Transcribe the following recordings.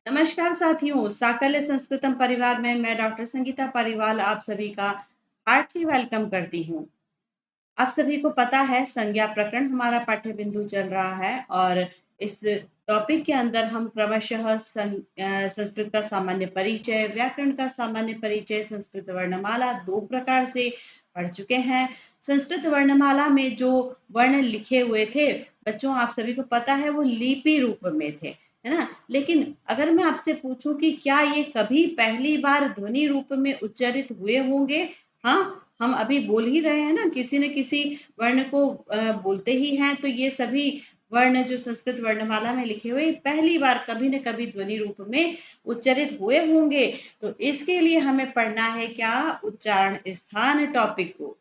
नमस्कार साथियों, साकल्य संस्कृतम परिवार में मैं डॉक्टर संगीता परिवाल आप सभी का हार्टली वेलकम करती हूँ। आप सभी को पता है संज्ञा प्रकरण हमारा पाठ्य बिंदु चल रहा है और इस टॉपिक के अंदर हम क्रमशः संस्कृत का सामान्य परिचय, व्याकरण का सामान्य परिचय, संस्कृत वर्णमाला 2 प्रकार से पढ़ चुके हैं। संस्कृत वर्णमाला में जो वर्ण लिखे हुए थे, बच्चों आप सभी को पता है वो लिपि रूप में थे, है ना? लेकिन अगर मैं आपसे पूछूं कि क्या ये कभी पहली बार ध्वनि रूप में उच्चारित हुए होंगे? हाँ, हम अभी बोल ही रहे हैं ना, किसी न किसी वर्ण को बोलते ही हैं, तो ये सभी वर्ण जो संस्कृत वर्णमाला में लिखे हुए पहली बार कभी न कभी ध्वनि रूप में उच्चारित हुए होंगे। तो इसके लिए हमें पढ़ना है क्या? उच्चारण स्थान टॉपिक को,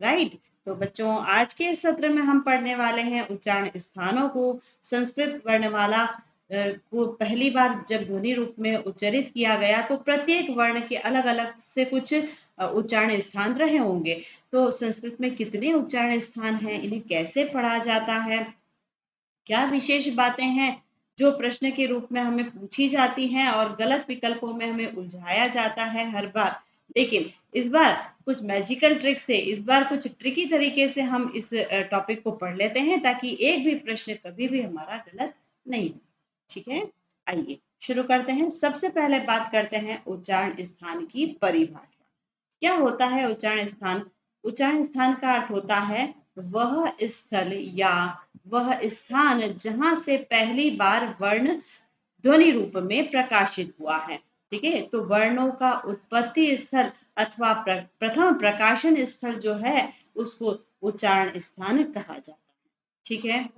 राइट? तो बच्चों आज के इस सत्र में हम पढ़ने वाले हैं उच्चारण स्थानों को। संस्कृत वर्णमाला को पहली बार जब ध्वनि रूप में उच्चारित किया गया तो प्रत्येक वर्ण के अलग अलग से कुछ उच्चारण स्थान रहे होंगे। तो संस्कृत में कितने उच्चारण स्थान हैं, इन्हें कैसे पढ़ा जाता है, क्या विशेष बातें हैं जो प्रश्न के रूप में हमें पूछी जाती हैं और गलत विकल्पों में हमें उलझाया जाता है हर बार। लेकिन इस बार कुछ मैजिकल ट्रिक से, इस बार कुछ ट्रिकी तरीके से हम इस टॉपिक को पढ़ लेते हैं ताकि एक भी प्रश्न कभी भी हमारा गलत नहीं हो। ठीक है, आइए शुरू करते हैं। सबसे पहले बात करते हैं उच्चारण स्थान की परिभाषा। क्या होता है उच्चारण स्थान? उच्चारण स्थान का अर्थ होता है वह स्थल या वह स्थान जहां से पहली बार वर्ण ध्वनि रूप में प्रकाशित हुआ है। ठीक है, तो वर्णों का उत्पत्ति स्थल अथवा प्रथम प्रकाशन स्थल जो है उसको उच्चारण स्थान कहा जाता है। ठीक है,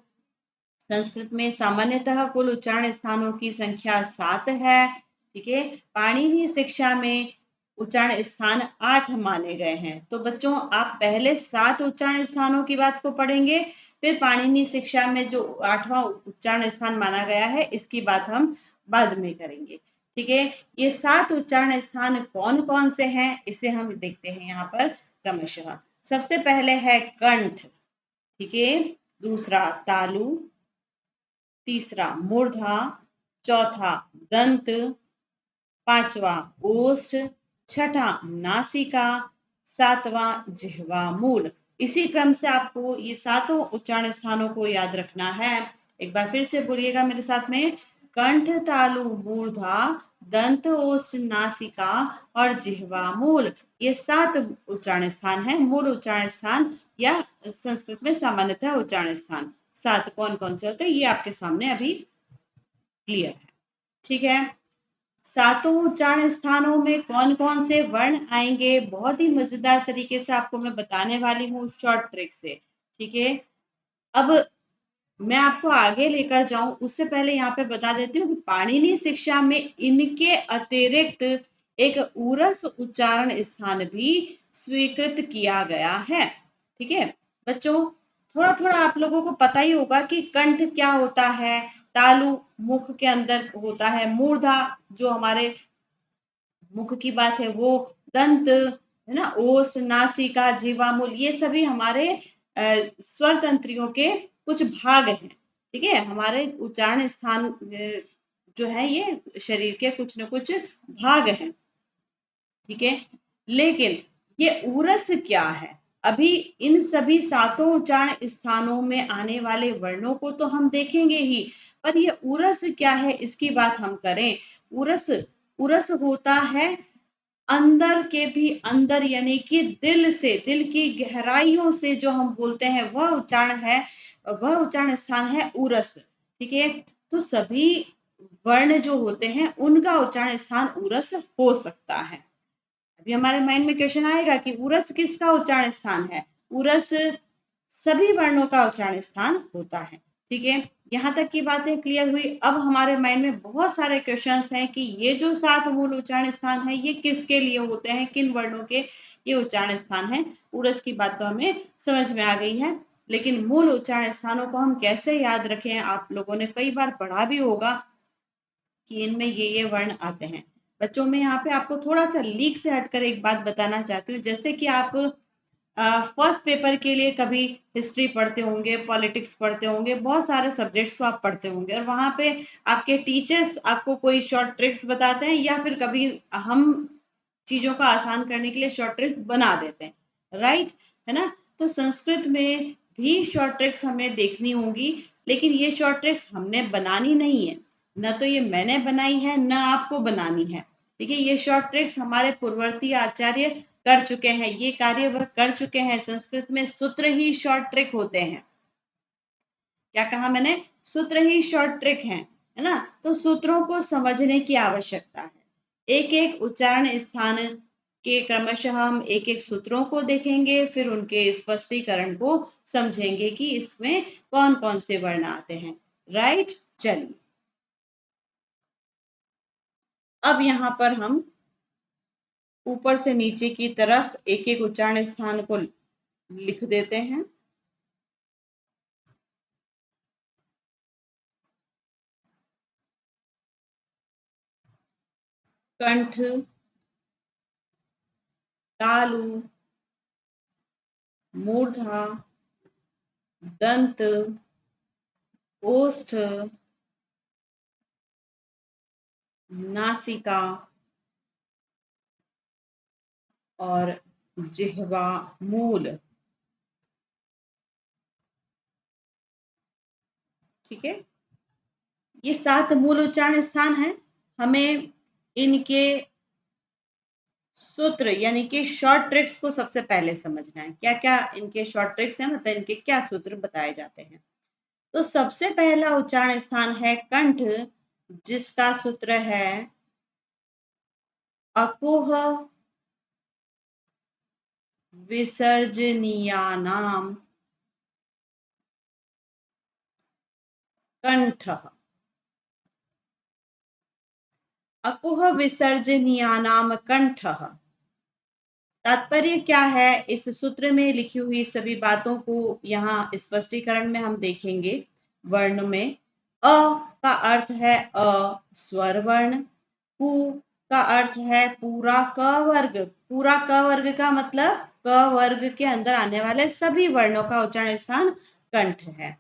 संस्कृत में सामान्यतः कुल उच्चारण स्थानों की संख्या 7 है। ठीक है, पाणिनीय शिक्षा में उच्चारण स्थान 8 माने गए हैं। तो बच्चों आप पहले 7 उच्चारण स्थानों की बात को पढ़ेंगे, फिर पाणिनीय शिक्षा में जो 8वां उच्चारण स्थान माना गया है इसकी बात हम बाद में करेंगे। ठीक है, ये 7 उच्चारण स्थान कौन कौन से हैं इसे हम देखते हैं यहाँ पर क्रमशः। सबसे पहले है कंठ, ठीक है, दूसरा तालु, तीसरा मूर्धा, चौथा दंत, पांचवा ओष्ठ, छठा नासिका, सातवां जिह्वा मूल। इसी क्रम से आपको ये सातों उच्चारण स्थानों को याद रखना है। एक बार फिर से बोलिएगा मेरे साथ में। कंठ, तालु, मूर्धा, दंत, ओष्ठ, नासिका और जिह्वा मूल, ये 7 उच्चारण स्थान है, मूल उच्चारण स्थान या संस्कृत में सामान्यतः उच्चारण स्थान। 7 कौन कौन से होते हैं ये आपके सामने अभी क्लियर है। ठीक है, सातों उच्चारण स्थानों में कौन कौन से वर्ण आएंगे बहुत ही मजेदार तरीके से आपको मैं बताने वाली हूँ शॉर्ट ट्रिक से। ठीक है, अब मैं आपको आगे लेकर जाऊं उससे पहले यहाँ पे बता देती हूँ कि पाणिनीय शिक्षा में इनके अतिरिक्त एक उरस उच्चारण स्थान भी स्वीकृत किया गया है। ठीक है बच्चों, थोड़ा थोड़ा आप लोगों को पता ही होगा कि कंठ क्या होता है, तालु मुख के अंदर होता है, मूर्धा जो हमारे मुख की बात है वो, दंत है ना, ओष्ठ, नासिका, जीवामूल, ये सभी हमारे स्वर तंत्रियों के कुछ भाग हैं। ठीक है, हमारे उच्चारण स्थान जो है ये शरीर के कुछ न कुछ भाग हैं। ठीक है, लेकिन ये उरस क्या है? अभी इन सभी सातों उच्चारण स्थानों में आने वाले वर्णों को तो हम देखेंगे ही, पर ये उरस क्या है इसकी बात हम करें। उरस, उरस होता है अंदर के भी अंदर, यानी कि दिल से, दिल की गहराइयों से जो हम बोलते हैं वह उच्चारण है, वह उच्चारण स्थान है उरस। ठीक है, तो सभी वर्ण जो होते हैं उनका उच्चारण स्थान उरस हो सकता है। अभी हमारे माइंड में क्वेश्चन आएगा कि उरस किसका उच्चारण स्थान है? उरस सभी वर्णों का उच्चारण स्थान होता है। ठीक है, यहाँ तक की बातें क्लियर हुई। अब हमारे माइंड में बहुत सारे क्वेश्चंस हैं कि ये जो 7 मूल उच्चारण स्थान है ये किसके लिए होते हैं, किन वर्णों के ये उच्चारण स्थान है। उरस की बात तो हमें समझ में आ गई है, लेकिन मूल उच्चारण स्थानों को हम कैसे याद रखें? आप लोगों ने कई बार पढ़ा भी होगा कि इनमें ये वर्ण आते हैं। बच्चों में यहाँ पे आपको थोड़ा सा लीक से हटकर एक बात बताना चाहती हूँ, जैसे कि आप फर्स्ट पेपर के लिए कभी हिस्ट्री पढ़ते होंगे, पॉलिटिक्स पढ़ते होंगे, बहुत सारे सब्जेक्ट्स को आप पढ़ते होंगे और वहाँ पे आपके टीचर्स आपको कोई शॉर्ट ट्रिक्स बताते हैं या फिर कभी हम चीज़ों को आसान करने के लिए शॉर्ट ट्रिक्स बना देते हैं, राइट? है ना? तो संस्कृत में भी शॉर्ट ट्रिक्स हमें देखनी होंगी, लेकिन ये शॉर्ट ट्रिक्स हमने बनानी नहीं है। ना तो ये मैंने बनाई है, ना आपको बनानी है। देखिए, ये शॉर्ट ट्रिक्स हमारे पूर्ववर्ती आचार्य कर चुके हैं, ये कार्य वह कर चुके हैं। संस्कृत में सूत्र ही शॉर्ट ट्रिक होते हैं। क्या कहा मैंने? सूत्र ही शॉर्ट ट्रिक हैं, है ना? तो सूत्रों को समझने की आवश्यकता है। एक एक उच्चारण स्थान के क्रमशः हम एक एक सूत्रों को देखेंगे, फिर उनके स्पष्टीकरण को समझेंगे कि इसमें कौन कौन से वर्ण आते हैं, राइट? चलिए, अब यहाँ पर हम ऊपर से नीचे की तरफ एक एक उच्चारण स्थान को लिख देते हैं। कंठ, तालु, मूर्धा, दंत, ओष्ठ, नासिका और जिह्वा मूल। ठीक है, ये 7 मूल उच्चारण स्थान है। हमें इनके सूत्र यानी कि शॉर्ट ट्रिक्स को सबसे पहले समझना है। क्या क्या इनके शॉर्ट ट्रिक्स हैं, मतलब इनके क्या सूत्र बताए जाते हैं। तो सबसे पहला उच्चारण स्थान है कंठ, जिसका सूत्र है अकुह विसर्जनीयानाम कंठ। अकुह विसर्जनीयानाम कंठ। तात्पर्य क्या है? इस सूत्र में लिखी हुई सभी बातों को यहाँ स्पष्टीकरण में हम देखेंगे। वर्ण में अ का अर्थ है स्वर वर्ण, कु का अर्थ है पूरा क वर्ग। पूरा क वर्ग का मतलब क वर्ग के अंदर आने वाले सभी वर्णों का उच्चारण स्थान कंठ है।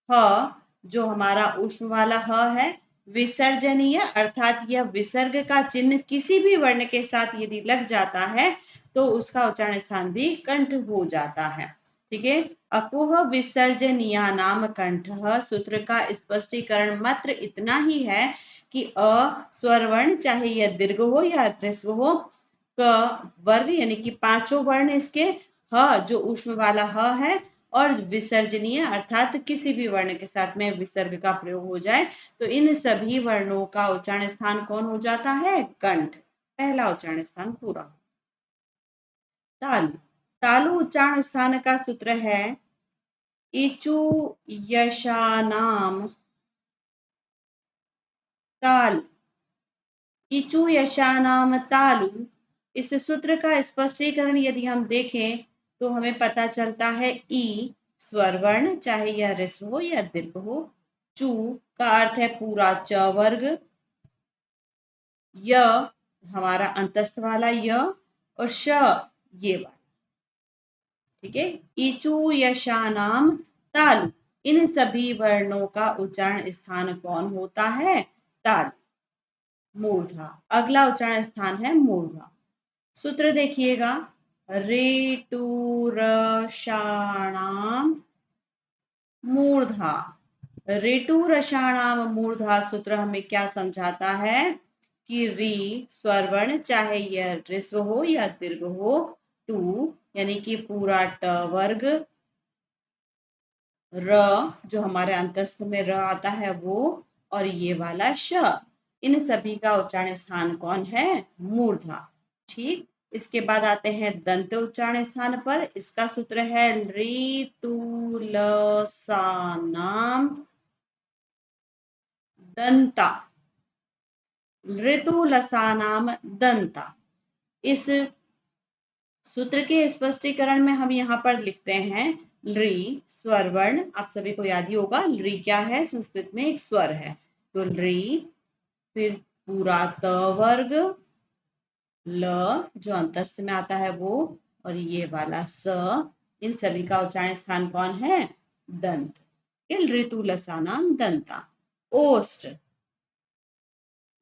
ह जो हमारा ऊष्म वाला ह है, विसर्जनीय अर्थात यह विसर्ग का चिन्ह किसी भी वर्ण के साथ यदि लग जाता है तो उसका उच्चारण स्थान भी कंठ हो जाता है। ठीक है, अकुह विसर्जनीया नाम कंठ। सूत्र का स्पष्टीकरण मात्र इतना ही है कि अ स्वर वर्ण, चाहे यह दीर्घ हो या ह्रस्व हो, क वर्ग यानी कि पांचों वर्ण इसके, ह जो ऊष्म वाला ह है, और विसर्जनीय अर्थात किसी भी वर्ण के साथ में विसर्ग का प्रयोग हो जाए तो इन सभी वर्णों का उच्चारण स्थान कौन हो जाता है? कंठ। पहला उच्चारण स्थान पूरा। तालु, तालु उच्चारण स्थान का सूत्र है इचु यशानाम ताल। इचु यशानाम तालु, इस सूत्र का स्पष्टीकरण यदि हम देखें तो हमें पता चलता है ई स्वर वर्ण, चाहे यह ह्रस्व हो या दीर्घ हो। चू का अर्थ है पूरा च वर्ग। य हमारा अंतस्थ वाला य, और श ये वाला। ठीक है, इचु यशानाम तालु, इन सभी वर्णों का उच्चारण स्थान कौन होता है? तालु, मूर्धा। अगला उच्चारण स्थान है मूर्धा। सूत्र देखिएगा, रेटुरषाणाम मूर्धा। ऋटुरषाणाम मूर्धा सूत्र हमें क्या समझाता है कि री स्वर वर्ण, चाहे यह ह्रस्व हो या दीर्घ हो, टू यानी कि पूरा ट वर्ग, र जो हमारे अंतस्थ में र आता है वो, और ये वाला श, इन सभी का उच्चारण स्थान कौन है? मूर्धा। ठीक, इसके बाद आते हैं दंत उच्चारण स्थान पर। इसका सूत्र है ऋतुलसानाम दंता। ऋतुलसानाम दंता, इस सूत्र के स्पष्टीकरण में हम यहाँ पर लिखते हैं री स्वर वर्ण। आप सभी को याद ही होगा री क्या है, संस्कृत में एक स्वर है। तो री, फिर पूरा त वर्ग, ल जो अंतस्थ में आता है वो, और ये वाला स, इन सभी का उच्चारण स्थान कौन है? दंत। ऋतु लसानाम दंता। ओष्ठ,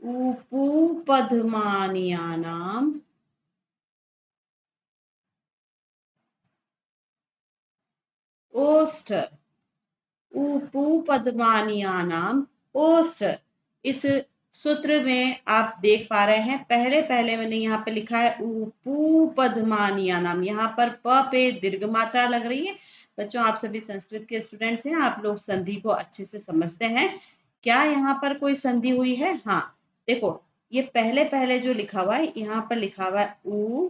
उपूपधमानीयानाम ओष्ठ, उपूपधमानीयानाम ओष्ठ। इस सूत्र में आप देख पा रहे हैं, पहले पहले मैंने यहाँ पे लिखा है उपूपधमानीयानाम, यहाँ पर प पे दीर्घ मात्रा लग रही है। बच्चों, आप सभी संस्कृत के स्टूडेंट्स हैं, आप लोग संधि को अच्छे से समझते हैं। क्या यहाँ पर कोई संधि हुई है? हाँ, देखो, ये पहले पहले जो लिखा हुआ है, यहाँ पर लिखा हुआ है उ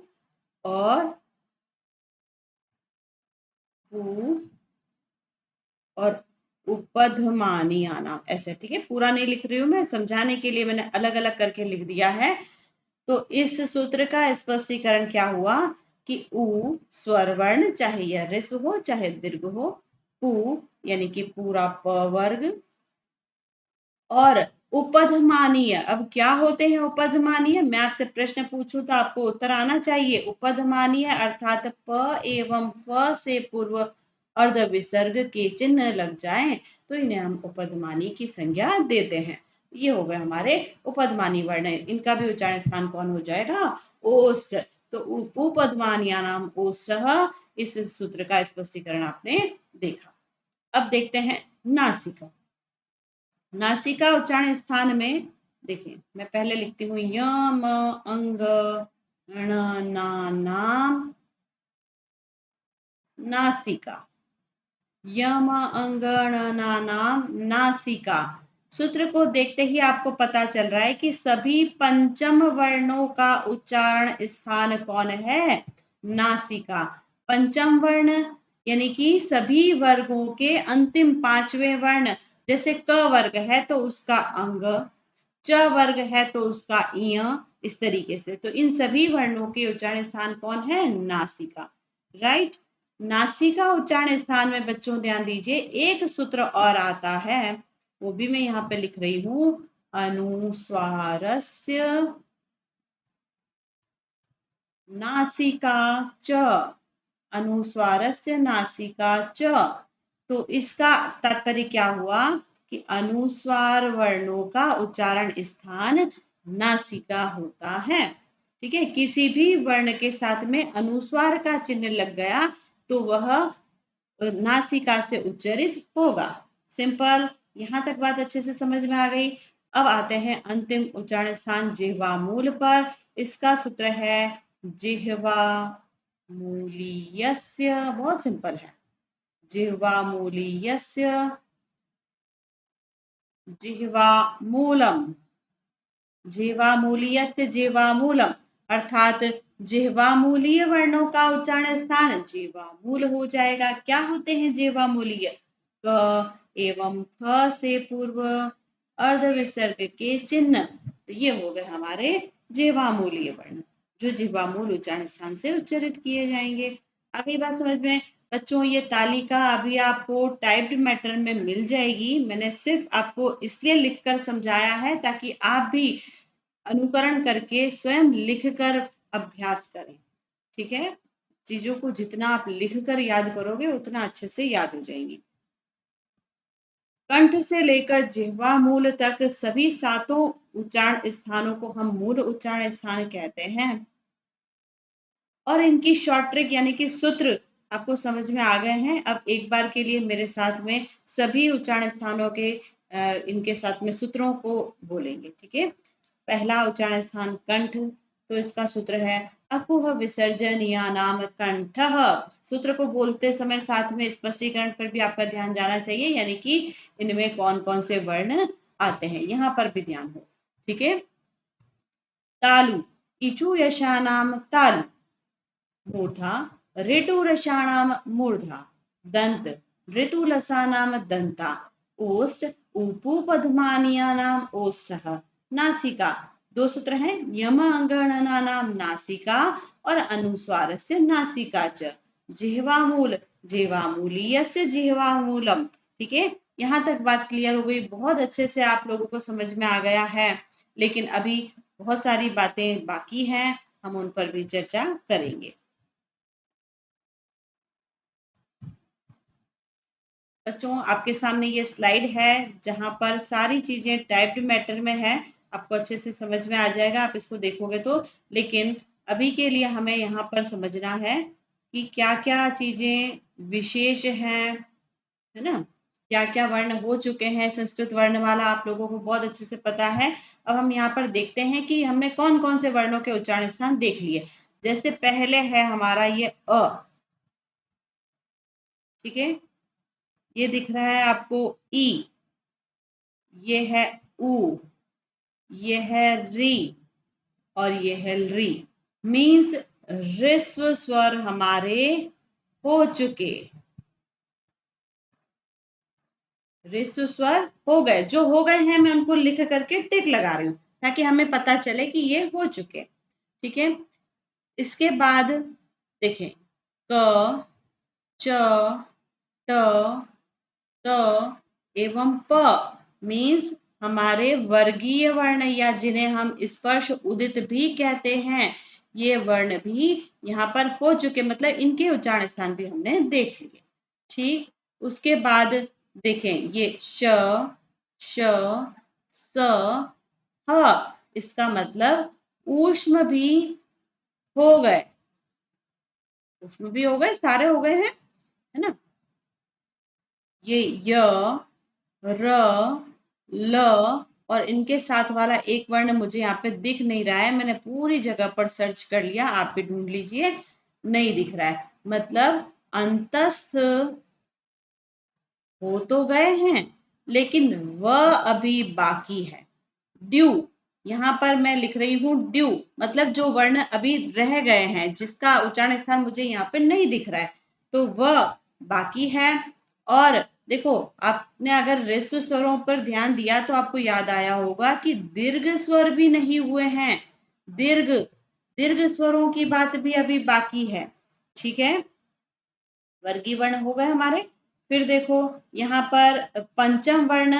और उ और उपधमानी आना, ऐसे, ठीक है। पूरा नहीं लिख रही हूँ मैं, समझाने के लिए मैंने अलग अलग करके लिख दिया है। तो इस सूत्र का स्पष्टीकरण क्या हुआ कि उ स्वर वर्ण, चाहे यह ऋस्व हो चाहे दीर्घ हो, पु यानी कि पूरा प वर्ग, और उपधमानीय, अब क्या होते हैं उपधमानीय? मैं आपसे प्रश्न पूछूं तो आपको उत्तर आना चाहिए। उपधमानीय अर्थात प एवं फ से पूर्व अर्ध विसर्ग के चिन्ह लग जाएं तो इन्हें हम उपधमानी की संज्ञा देते हैं। ये हो गए हमारे उपधमानी वर्ण। इनका भी उच्चारण स्थान कौन हो जाएगा? ओष्ठ। तो उपधमानिया नाम ओष्ठ, इस सूत्र का स्पष्टीकरण आपने देखा। अब देखते हैं नासिका। नासिका उच्चारण स्थान में देखिए, मैं पहले लिखती हूँ य म अंग ण ना नाम नासिका। यम अंग ण ना नाम नासिका। सूत्र को देखते ही आपको पता चल रहा है कि सभी पंचम वर्णों का उच्चारण स्थान कौन है? नासिका। पंचम वर्ण यानी कि सभी वर्गों के अंतिम पांचवें वर्ण, जैसे क वर्ग है तो उसका अंग, च वर्ग है तो उसका इय, इस तरीके से। तो इन सभी वर्णों के उच्चारण स्थान कौन है? नासिका। राइट। नासिका उच्चारण स्थान में बच्चों ध्यान दीजिए, एक सूत्र और आता है, वो भी मैं यहाँ पे लिख रही हूँ, अनुस्वारस्य नासिका च। अनुस्वारस्य नासिका च। तो इसका तात्पर्य क्या हुआ कि अनुस्वार वर्णों का उच्चारण स्थान नासिका होता है। ठीक है, किसी भी वर्ण के साथ में अनुस्वार का चिन्ह लग गया तो वह नासिका से उच्चरित होगा। सिंपल। यहाँ तक बात अच्छे से समझ में आ गई। अब आते हैं अंतिम उच्चारण स्थान जिह्वा मूल पर। इसका सूत्र है जिह्वा मूलीयस्य। बहुत सिंपल है। जिह्वा मूलीयस्य जिह्वा मूलम। जिह्वामूलीयस्य जिह्वामूलम, अर्थात जिह्वामूलीय वर्णों का उच्चारण स्थान जिह्वामूल हो जाएगा। क्या होते हैं जिह्वामूलीय? क एवं ख से पूर्व अर्ध विसर्ग के चिन्ह। तो ये हो गए हमारे जिह्वामूलीय वर्ण, जो जिह्वामूल उच्चारण स्थान से उच्चरित किए जाएंगे। आगे बात समझ में? बच्चों, ये तालिका अभी आपको टाइप्ड मैटर में मिल जाएगी। मैंने सिर्फ आपको इसलिए लिखकर समझाया है ताकि आप भी अनुकरण करके स्वयं लिखकर अभ्यास करें। ठीक है, चीजों को जितना आप लिखकर याद करोगे उतना अच्छे से याद हो जाएंगी। कंठ से लेकर जिह्वा मूल तक सभी सातों उच्चारण स्थानों को हम मूल उच्चारण स्थान कहते हैं। और इनकी शॉर्ट ट्रिक यानी कि सूत्र आपको समझ में आ गए हैं। अब एक बार के लिए मेरे साथ में सभी उच्चारण स्थानों के इनके साथ में सूत्रों को बोलेंगे। ठीक है, पहला उच्चारण स्थान कंठ, तो इसका सूत्र है अकुह विसर्जनीय नाम कंठ। सूत्र को बोलते समय साथ में स्पष्टीकरण पर भी आपका ध्यान जाना चाहिए, यानी कि इनमें कौन कौन से वर्ण आते हैं, यहाँ पर भी ध्यान हो। ठीक है, तालु, इचु यशानाम तालु। मूर्धा, ऋटुरषाणाम मूर्धा। दंत, ऋतुलसानाम दंता। ओष्ठ, उपूपधमानीयानाम ओष्ठः। नासिका, दो सूत्र हैं, यम अंगणना नाम नासिका और अनुस्वारस्य नासिका च। जिह्वामूल, जिह्वामूलीयस्य जिह्वामूलम। ठीक है, यहाँ तक बात क्लियर हो गई। बहुत अच्छे से आप लोगों को समझ में आ गया है, लेकिन अभी बहुत सारी बातें बाकी हैं, हम उन पर भी चर्चा करेंगे। बच्चों आपके सामने ये स्लाइड है जहाँ पर सारी चीजें टाइप्ड मैटर में है। आपको अच्छे से समझ में आ जाएगा आप इसको देखोगे तो। लेकिन अभी के लिए हमें यहाँ पर समझना है कि क्या क्या चीजें विशेष हैं, है ना। क्या क्या वर्ण हो चुके हैं संस्कृत वर्णमाला आप लोगों को बहुत अच्छे से पता है। अब हम यहाँ पर देखते हैं कि हमने कौन कौन से वर्णों के उच्चारण स्थान देख लिए। जैसे पहले है हमारा ये अ, ठीक है। ये दिख रहा है आपको ई, ये है उ, ये है री और ये है री। मीन्स ह्रस्व स्वर हमारे हो चुके, ह्रस्व स्वर हो गए। जो हो गए हैं मैं उनको लिख करके टिक लगा रही हूँ ताकि हमें पता चले कि ये हो चुके। ठीक है। इसके बाद देखें क, च, ट, त एवं प मीन्स हमारे वर्गीय वर्ण या जिन्हें हम स्पर्श उदित भी कहते हैं, ये वर्ण भी यहाँ पर हो चुके, मतलब इनके उच्चारण स्थान भी हमने देख लिए। ठीक। उसके बाद देखें ये श, श, स, ह, इसका मतलब ऊष्म भी हो गए, ऊष्म भी हो गए, सारे हो गए हैं, है ना। ये य, र, ल और इनके साथ वाला एक वर्ण मुझे यहाँ पे दिख नहीं रहा है, मैंने पूरी जगह पर सर्च कर लिया, आप भी ढूंढ लीजिए, नहीं दिख रहा है। मतलब अंतस्थ हो तो गए हैं लेकिन वह अभी बाकी है। ड्यू, यहाँ पर मैं लिख रही हूँ ड्यू, मतलब जो वर्ण अभी रह गए हैं जिसका उच्चारण स्थान मुझे यहाँ पे नहीं दिख रहा है, तो वह बाकी है। और देखो आपने अगर ह्रस्व स्वरों पर ध्यान दिया तो आपको याद आया होगा कि दीर्घ स्वर भी नहीं हुए हैं। दीर्घ दीर्घ स्वरों की बात भी अभी बाकी है। ठीक है। वर्गीय वर्ण हो गए हमारे। फिर देखो यहाँ पर पंचम वर्ण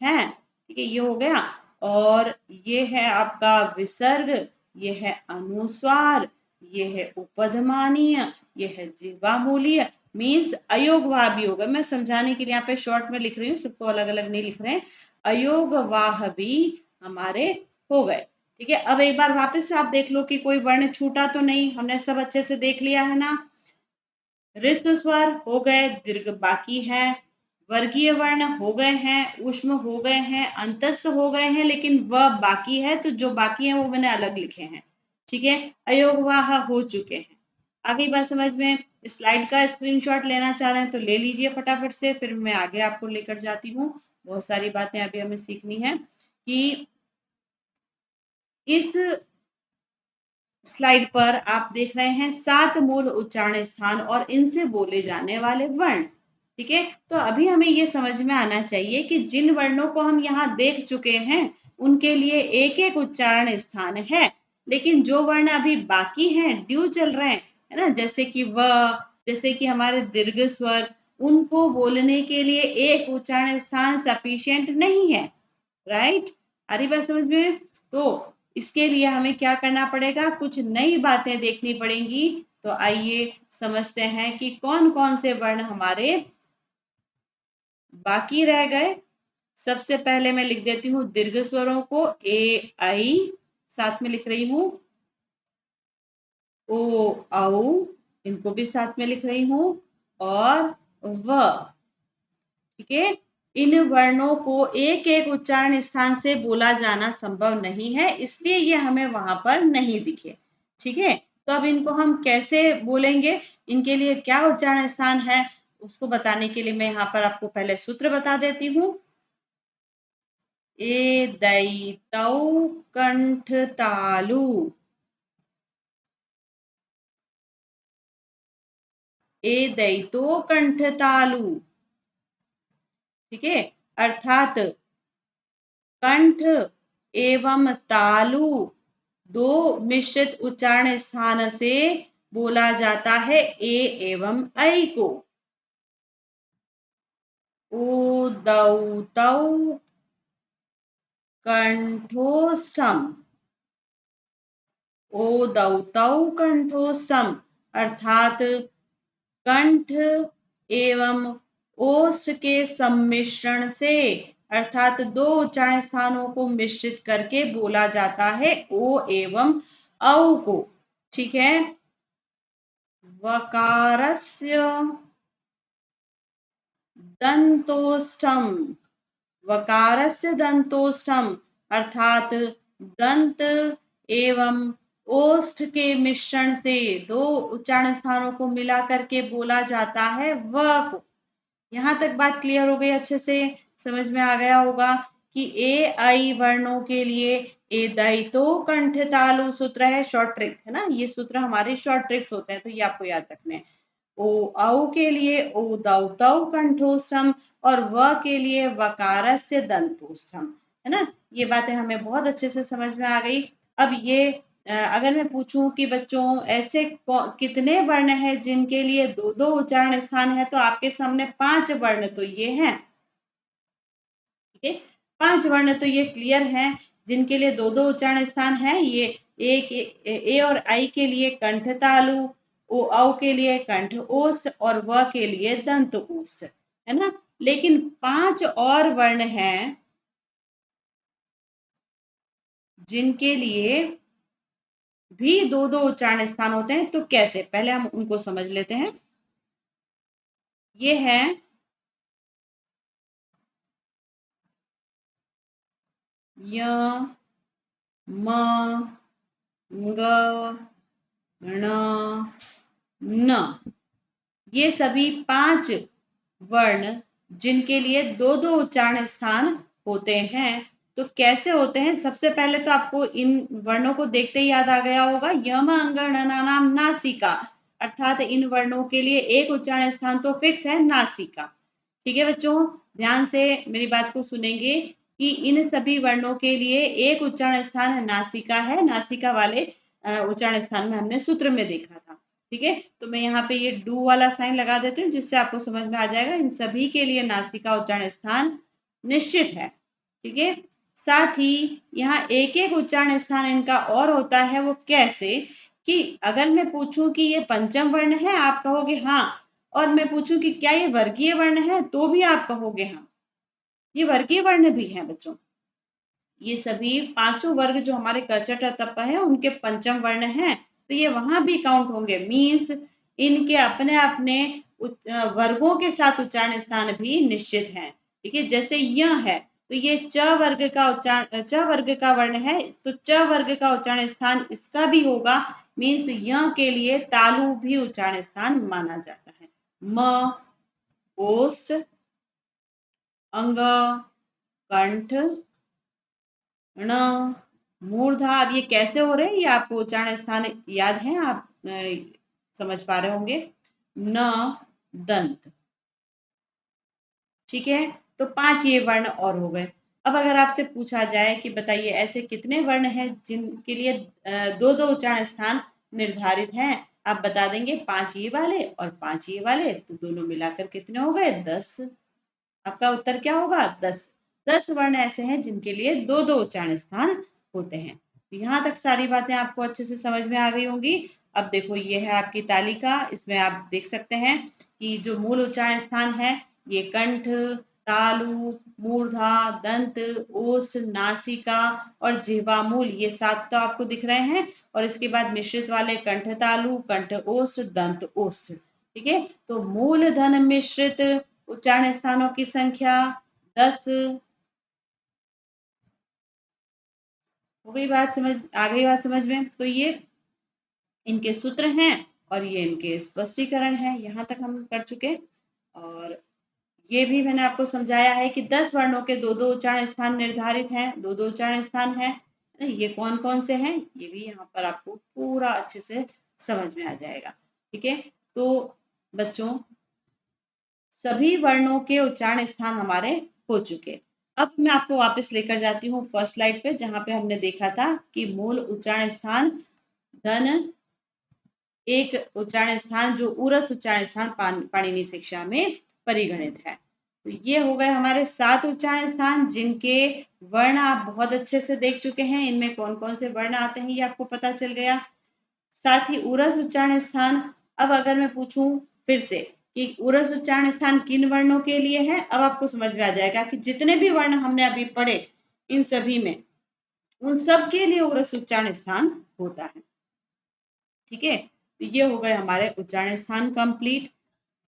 है, ठीक है, ये हो गया। और ये है आपका विसर्ग, ये है अनुस्वार, ये है उपधमानीय, ये है जिह्वामूलीय। मीन्स अयोगवाह भी होगा। मैं समझाने के लिए यहाँ पे शॉर्ट में लिख रही हूँ, सबको अलग अलग नहीं लिख रहे हैं। अयोगवाह भी हमारे हो गए। ठीक है। अब एक बार वापस से आप देख लो कि कोई वर्ण छूटा तो नहीं, हमने सब अच्छे से देख लिया है ना। ऋस्व स्वर हो गए, दीर्घ बाकी है, वर्गीय वर्ण हो गए हैं, ऊष्म हो गए हैं, अंतस्थ हो गए हैं, लेकिन वह बाकी है, तो जो बाकी है वो मैंने अलग लिखे हैं। ठीक है। अयोगवाह हो चुके हैं। आ गई बात समझ में। स्लाइड का स्क्रीनशॉट लेना चाह रहे हैं तो ले लीजिए फटाफट से, फिर मैं आगे आपको लेकर जाती हूँ। बहुत सारी बातें अभी हमें सीखनी है कि इस स्लाइड पर आप देख रहे हैं 7 मूल उच्चारण स्थान और इनसे बोले जाने वाले वर्ण। ठीक है। तो अभी हमें ये समझ में आना चाहिए कि जिन वर्णों को हम यहाँ देख चुके हैं उनके लिए एक एक उच्चारण स्थान है, लेकिन जो वर्ण अभी बाकी हैं, ड्यू चल रहे हैं, है ना, जैसे कि व, जैसे कि हमारे दीर्घ स्वर, उनको बोलने के लिए एक उच्चारण स्थान सफिशिएंट नहीं है। राइट। आ रही बात समझ में। तो इसके लिए हमें क्या करना पड़ेगा, कुछ नई बातें देखनी पड़ेंगी। तो आइए समझते हैं कि कौन कौन से वर्ण हमारे बाकी रह गए। सबसे पहले मैं लिख देती हूँ दीर्घ स्वरों को, ए आई साथ में लिख रही हूँ, ओ औ इनको भी साथ में लिख रही हूँ, और व। ठीक है। इन वर्णों को एक एक उच्चारण स्थान से बोला जाना संभव नहीं है, इसलिए ये हमें वहां पर नहीं दिखे। ठीक है। तो अब इनको हम कैसे बोलेंगे, इनके लिए क्या उच्चारण स्थान है, उसको बताने के लिए मैं यहाँ पर आपको पहले सूत्र बता देती हूँ। ए दई तौ कंठ तालु, ए दई तो कंठ तालु। ठीक है। अर्थात कंठ एवं तालु दो मिश्रित उच्चारण स्थान से बोला जाता है ए एवं ऐ को। ओ दौ तौ कंठोष्ठम, ओ दौ तौ कंठोष्ठम, अर्थात कंठ एवं ओष्ठ के सम्मिश्रण से, अर्थात दो उच्चारण स्थानों को मिश्रित करके बोला जाता है ओ एवं औ को। ठीक है। वकारस्य दंतोष्ठम, वकारस्य दंतोष्ठम अर्थात दंत एवं ओष्ठ के मिश्रण से दो उच्चारण स्थानों को मिला करके बोला जाता है व को। यहाँ तक बात क्लियर हो गई, अच्छे से समझ में आ गया होगा कि ए आई वर्णों के लिए ए दायित्व कंठ तालु सूत्र है, शॉर्ट ट्रिक है ना, ये सूत्र हमारे शॉर्ट ट्रिक्स होते हैं, तो ये आपको याद रखने हैं। ओ औ के लिए ओ दौ तौ कंठोष्ठम और व के लिए वकारस्य दंतोष्ठम, है ना। ये बातें हमें बहुत अच्छे से समझ में आ गई। अब ये अगर मैं पूछूं कि बच्चों ऐसे कितने वर्ण हैं जिनके लिए दो दो उच्चारण स्थान है, तो आपके सामने 5 वर्ण तो ये हैं। ठीक है, 5 वर्ण तो ये क्लियर हैं जिनके लिए दो दो उच्चारण स्थान है। ये ए और आई के लिए कंठ तालु, ओ औ के लिए कंठ ओष्ठ और व के लिए दंत ओष्ठ, है ना। लेकिन 5 और वर्ण हैं जिनके लिए भी दो दो उच्चारण स्थान होते हैं। तो कैसे, पहले हम उनको समझ लेते हैं। ये है य, म, ग, ण, न, ये सभी 5 वर्ण जिनके लिए दो दो उच्चारण स्थान होते हैं। तो कैसे होते हैं, सबसे पहले तो आपको इन वर्णों को देखते ही याद आ गया होगा, यम अंगणानाम नासिका, अर्थात इन वर्णों के लिए एक उच्चारण स्थान तो फिक्स है, नासिका। ठीक है बच्चों, ध्यान से मेरी बात को सुनेंगे कि इन सभी वर्णों के लिए एक उच्चारण स्थान नासिका है। नासिका वाले उच्चारण स्थान में हमने सूत्र में देखा था। ठीक है, तो मैं यहाँ पे ये डू वाला साइन लगा देती हूँ, जिससे आपको समझ में आ जाएगा इन सभी के लिए नासिका उच्चारण स्थान निश्चित है। ठीक है, साथ ही यहाँ एक एक उच्चारण स्थान इनका और होता है। वो कैसे, कि अगर मैं पूछूं कि ये पंचम वर्ण है, आप कहोगे हाँ, और मैं पूछूं कि क्या ये वर्गीय वर्ण है, तो भी आप कहोगे हाँ, ये वर्गीय वर्ण भी है बच्चों। ये सभी पांचों वर्ग जो हमारे कचट तप है उनके पंचम वर्ण हैं, तो ये वहां भी काउंट होंगे। मीन्स इनके अपने अपने वर्गों के साथ उच्चारण स्थान भी निश्चित हैं। ठीक है, जैसे य है तो ये च वर्ग का उच्चारण, च वर्ग का वर्ण है, तो च वर्ग का उच्चारण स्थान इसका भी होगा। मीन्स य के लिए तालु भी उच्चारण स्थान माना जाता है। म, ओष्ठ, अंग, कंठ, ण, मूर्धा। अब ये कैसे हो रहे हैं, ये आपको उच्चारण स्थान याद है, आप समझ पा रहे होंगे। न, दंत। ठीक है, तो 5 ये वर्ण और हो गए। अब अगर आपसे पूछा जाए कि बताइए ऐसे कितने वर्ण हैं जिनके लिए दो दो उच्चारण स्थान निर्धारित हैं, आप बता देंगे 5 ये वाले और 5 ये वाले, तो दोनों मिलाकर कितने हो गए, 10। आपका उत्तर क्या होगा, 10। 10 वर्ण ऐसे हैं जिनके लिए दो दो उच्चारण स्थान होते हैं। तो यहाँ तक सारी बातें आपको अच्छे से समझ में आ गई होंगी। अब देखो ये है आपकी तालिका, इसमें आप देख सकते हैं कि जो मूल उच्चारण स्थान है ये कंठ, तालु, मूर्धा, दंत, ओष्ठ, नासिका और जिह्वा मूल, ये 7 तो आपको दिख रहे हैं। और इसके बाद मिश्रित वाले कंठ तालु, कंठ ओष्ठ, दंत ओष्ठ। ठीक है, तो मूल धन मिश्रित उच्चारण स्थानों की संख्या 10। हो गई बात समझ, आ गई बात समझ में। तो ये इनके सूत्र हैं और ये इनके स्पष्टीकरण हैं, यहाँ तक हम कर चुके। और ये भी मैंने आपको समझाया है कि 10 वर्णों के दो दो उच्चारण स्थान निर्धारित हैं, दो दो उच्चारण स्थान है। ये कौन कौन से हैं, ये भी यहाँ पर आपको पूरा अच्छे से समझ में आ जाएगा। ठीक है, तो बच्चों सभी वर्णों के उच्चारण स्थान हमारे हो चुके। अब मैं आपको वापस लेकर जाती हूँ फर्स्ट स्लाइड पे, जहां पे हमने देखा था कि मूल उच्चारण स्थान धन एक उच्चारण स्थान जो उरस उच्चारण स्थान पाणिनि शिक्षा में परिगणित है। तो ये हो गए हमारे 7 उच्चारण स्थान जिनके वर्ण आप बहुत अच्छे से देख चुके हैं। इनमें कौन कौन से वर्ण आते हैं ये आपको पता चल गया। साथ ही उरस उच्चारण स्थान, अब अगर मैं पूछूं फिर से कि उरस उच्चारण स्थान किन वर्णों के लिए है। अब आपको समझ में आ जाएगा कि जितने भी वर्ण हमने अभी पढ़े, इन सभी में उन सब के लिए उरस उच्चारण स्थान होता है। ठीक है, तो ये हो गए हमारे उच्चारण स्थान कंप्लीट।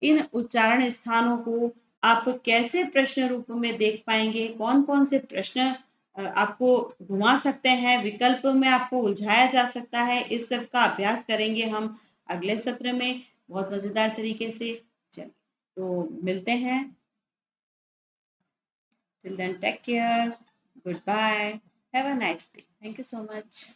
इन उच्चारण स्थानों को आप कैसे प्रश्न रूप में देख पाएंगे, कौन कौन से प्रश्न आपको घुमा सकते हैं, विकल्प में आपको उलझाया जा सकता है, इस सब का अभ्यास करेंगे हम अगले सत्र में बहुत मजेदार तरीके से। चलिए, तो मिलते हैं। Till then take care, goodbye, have a nice day, thank you so much.